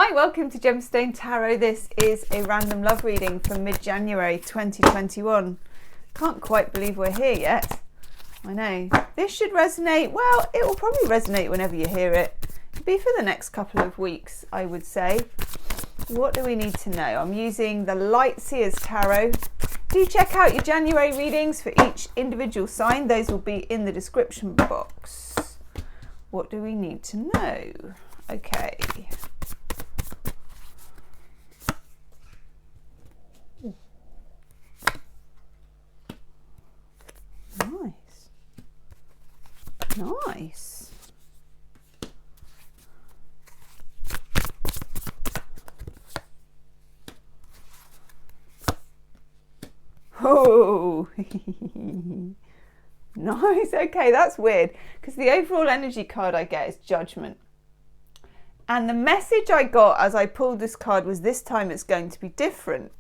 Hi, welcome to Gemstone Tarot. This is a random love reading from mid-January 2021. Can't quite believe we're here yet. I know. This should resonate. Well, it will probably resonate whenever you hear it. It'll be for the next couple of weeks, I would say. What do we need to know? I'm using the Light Seers Tarot. Do check out your January readings for each individual sign. Those will be in the description box. What do we need to know? Okay. Nice. Nice. Oh, nice. Okay, that's weird because the overall energy card I get is Judgment. And the message I got as I pulled this card was this time it's going to be different.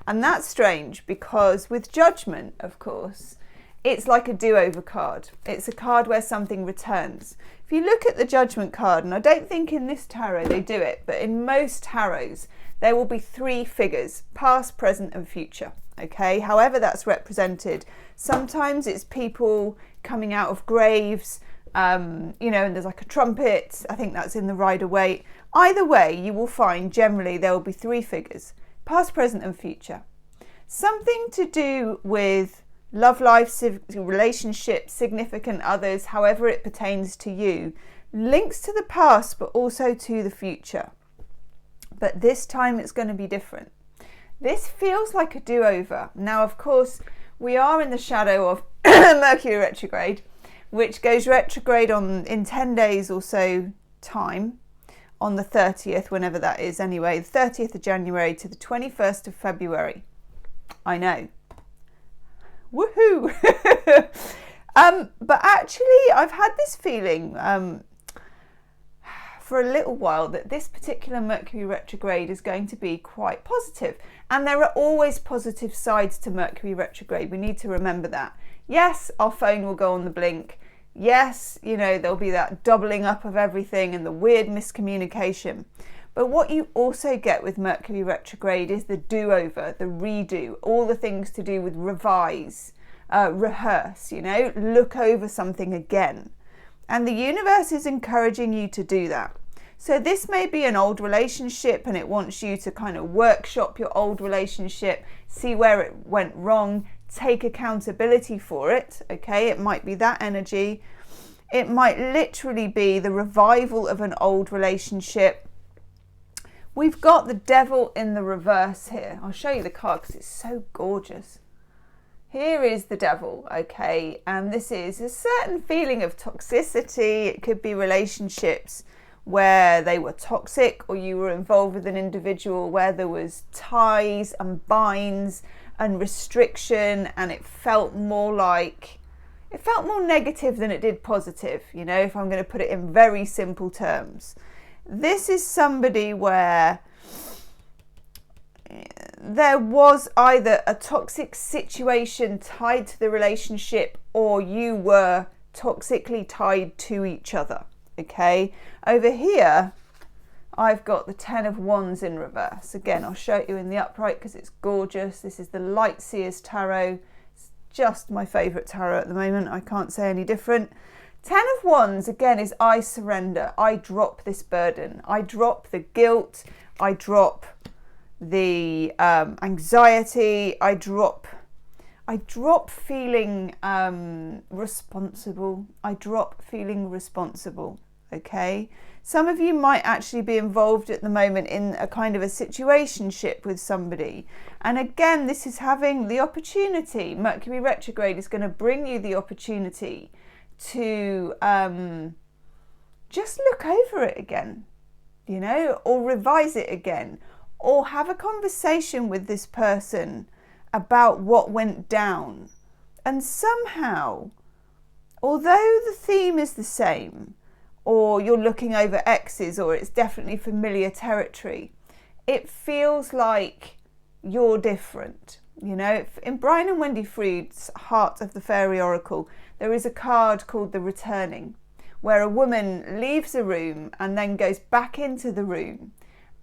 And that's strange because with Judgment, of course, it's like a do-over card. It's a card where something returns. If you look at the Judgment card, and I don't think in this tarot they do it, but in most tarots, there will be three figures, past, present, and future. Okay, however that's represented. Sometimes it's people coming out of graves, and there's like a trumpet. I think that's in the Rider-Waite. Either way, you will find generally there will be three figures, past, present, and future. Something to do with love life, relationships, significant others, however it pertains to you, links to the past but also to the future. But this time it's going to be different. This feels like a do-over. Now, of course, we are in the shadow of Mercury Retrograde, which goes retrograde in 10 days or so time, on the 30th, whenever that is anyway, the 30th of January to the 21st of February. I know. Woohoo! But actually, I've had this feeling for a little while that this particular Mercury retrograde is going to be quite positive. And there are always positive sides to Mercury retrograde. We need to remember that. Yes, our phone will go on the blink. Yes, there'll be that doubling up of everything and the weird miscommunication. But what you also get with Mercury retrograde is the do-over, the redo, all the things to do with revise, rehearse, look over something again. And the universe is encouraging you to do that. So this may be an old relationship and it wants you to kind of workshop your old relationship, see where it went wrong, take accountability for it, okay? It might be that energy. It might literally be the revival of an old relationship. We've got the Devil in the reverse here. I'll show you the card because it's so gorgeous. Here is the Devil, okay? And this is a certain feeling of toxicity. It could be relationships where they were toxic or you were involved with an individual where there was ties and binds and restriction, and it felt more negative than it did positive, if I'm going to put it in very simple terms. This is somebody where there was either a toxic situation tied to the relationship or you were toxically tied to each other, okay? Over here, I've got the 10 of Wands in reverse. Again, I'll show it you in the upright because it's gorgeous. This is the Light Seers Tarot. It's just my favourite tarot at the moment. I can't say any different. 10 of Wands, again, is I surrender. I drop this burden. I drop the guilt. I drop the anxiety. I drop feeling responsible. I drop feeling responsible, okay? Some of you might actually be involved at the moment in a kind of a situationship with somebody. And again, this is having the opportunity. Mercury retrograde is going to bring you the opportunity to just look over it again, or revise it again, or have a conversation with this person about what went down. And somehow, although the theme is the same, or you're looking over exes, or it's definitely familiar territory, it feels like you're different. In Brian and Wendy Freed's Heart of the Fairy Oracle, there is a card called The Returning, where a woman leaves a room and then goes back into the room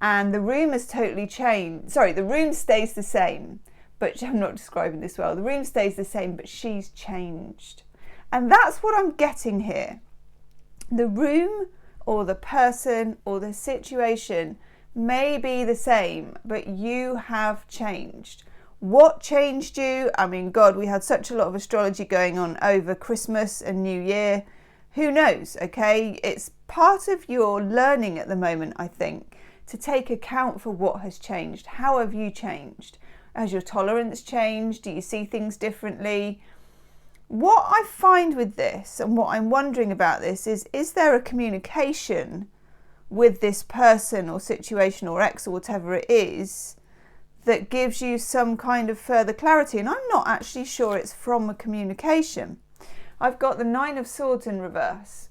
and the room has totally changed. Sorry, the room stays the same, but I'm not describing this well. The room stays the same, but she's changed. And that's what I'm getting here. The room or the person or the situation may be the same, but you have changed. What changed you? I mean, God, we had such a lot of astrology going on over Christmas and New Year. Who knows, okay? It's part of your learning at the moment, I think, to take account for what has changed. How have you changed? Has your tolerance changed? Do you see things differently? What I find with this, and what I'm wondering about this, is there a communication with this person or situation or ex or whatever it is that gives you some kind of further clarity? And I'm not actually sure it's from a communication. I've got the Nine of Swords in reverse.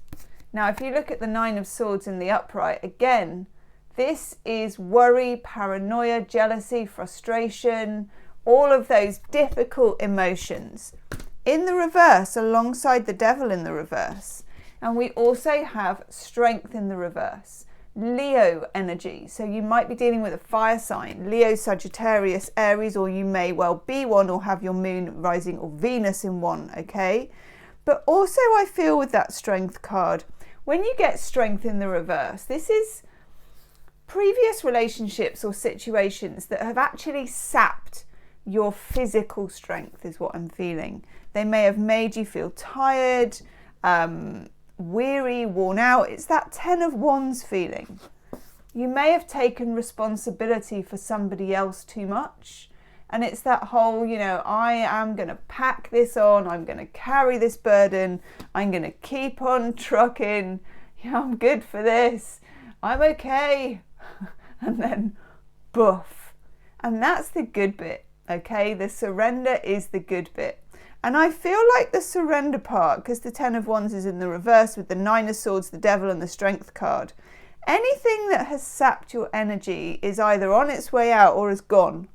Now, if you look at the Nine of Swords in the upright, again, this is worry, paranoia, jealousy, frustration, all of those difficult emotions. In the reverse, alongside the Devil in the reverse. And we also have Strength in the reverse. Leo energy. So you might be dealing with a fire sign, Leo, Sagittarius, Aries, or you may well be one or have your moon rising or Venus in one, okay? But also I feel with that Strength card, when you get Strength in the reverse, this is previous relationships or situations that have actually sapped your physical strength is what I'm feeling. They may have made you feel tired, weary, worn out. It's that 10 of Wands feeling. You may have taken responsibility for somebody else too much. And it's that whole, I am going to pack this on. I'm going to carry this burden. I'm going to keep on trucking. I'm good for this. I'm okay. And then, boof. And that's the good bit, okay? The surrender is the good bit. And I feel like the surrender part, because the 10 of Wands is in the reverse with the 9 of Swords, the Devil, and the Strength card. Anything that has sapped your energy is either on its way out or is gone.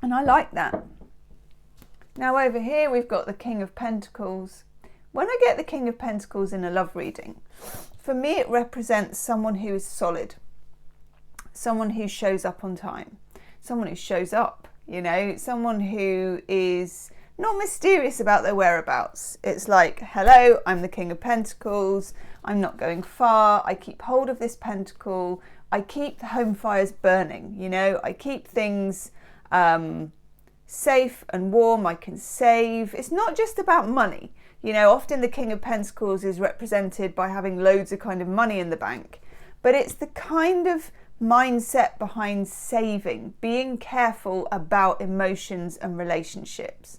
And I like that. Now over here we've got the King of Pentacles. When I get the King of Pentacles in a love reading, for me it represents someone who is solid. Someone who shows up on time. Someone who shows up, someone who is not mysterious about their whereabouts. It's like, hello, I'm the King of Pentacles. I'm not going far. I keep hold of this pentacle. I keep the home fires burning, I keep things safe and warm. I can save. It's not just about money. Often the King of Pentacles is represented by having loads of kind of money in the bank, but it's the kind of mindset behind saving, being careful about emotions and relationships.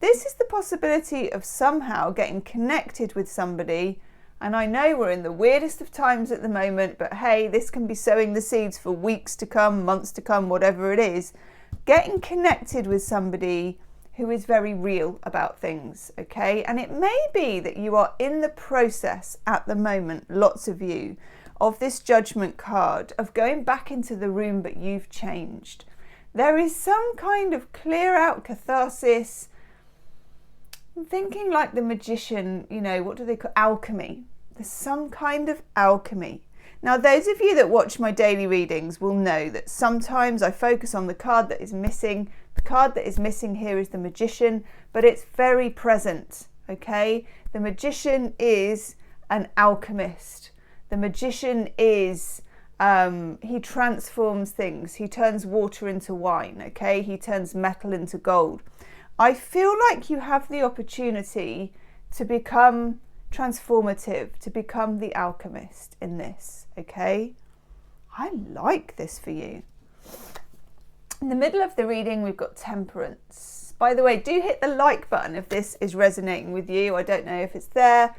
This is the possibility of somehow getting connected with somebody. And I know we're in the weirdest of times at the moment, but hey, this can be sowing the seeds for weeks to come, months to come, whatever it is. Getting connected with somebody who is very real about things, okay? And it may be that you are in the process at the moment, lots of you, of this Judgment card, of going back into the room, but you've changed. There is some kind of clear out catharsis. I'm thinking like the magician, what do they call alchemy? There's some kind of alchemy. Now, those of you that watch my daily readings will know that sometimes I focus on the card that is missing. The card that is missing here is the Magician, but it's very present, okay? The Magician is an alchemist. The Magician is, he transforms things. He turns water into wine, okay? He turns metal into gold. I feel like you have the opportunity to become transformative, to become the alchemist in this, okay? I like this for you. In the middle of the reading, we've got Temperance. By the way, do hit the like button if this is resonating with you. I don't know if it's there.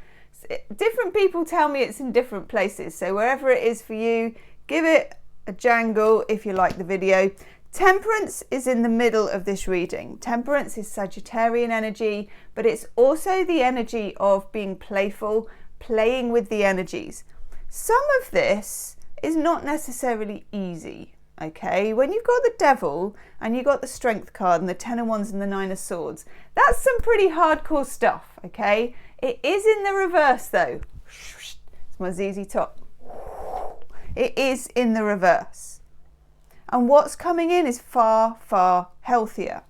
Different people tell me it's in different places. So wherever it is for you, give it a jangle if you like the video. Temperance is in the middle of this reading. Temperance is Sagittarian energy, but it's also the energy of being playful, playing with the energies. Some of this is not necessarily easy, okay? When you've got the Devil and you've got the Strength card and the 10 of Wands and the 9 of Swords, that's some pretty hardcore stuff, okay? It is in the reverse though. It's my ZZ top. It is in the reverse. And what's coming in is far, far healthier.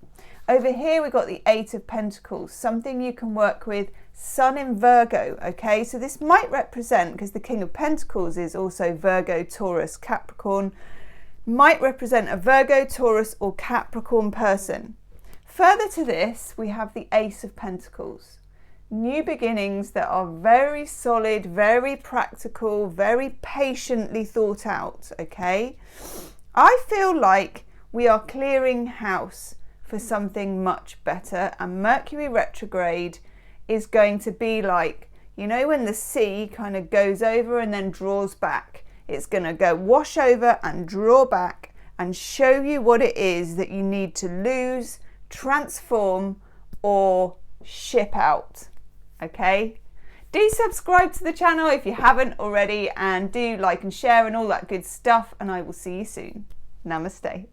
Over here we've got the Eight of Pentacles, something you can work with, Sun in Virgo, okay? So this might represent, because the King of Pentacles is also Virgo, Taurus, Capricorn, might represent a Virgo, Taurus or Capricorn person. Further to this, we have the Ace of Pentacles. New beginnings that are very solid, very practical, very patiently thought out, okay? I feel like we are clearing house for something much better, and Mercury retrograde is going to be like, you know, when the sea kind of goes over and then draws back. It's going to go wash over and draw back and show you what it is that you need to lose, transform or ship out. Okay? Do subscribe to the channel if you haven't already, and do like and share and all that good stuff, and I will see you soon. Namaste.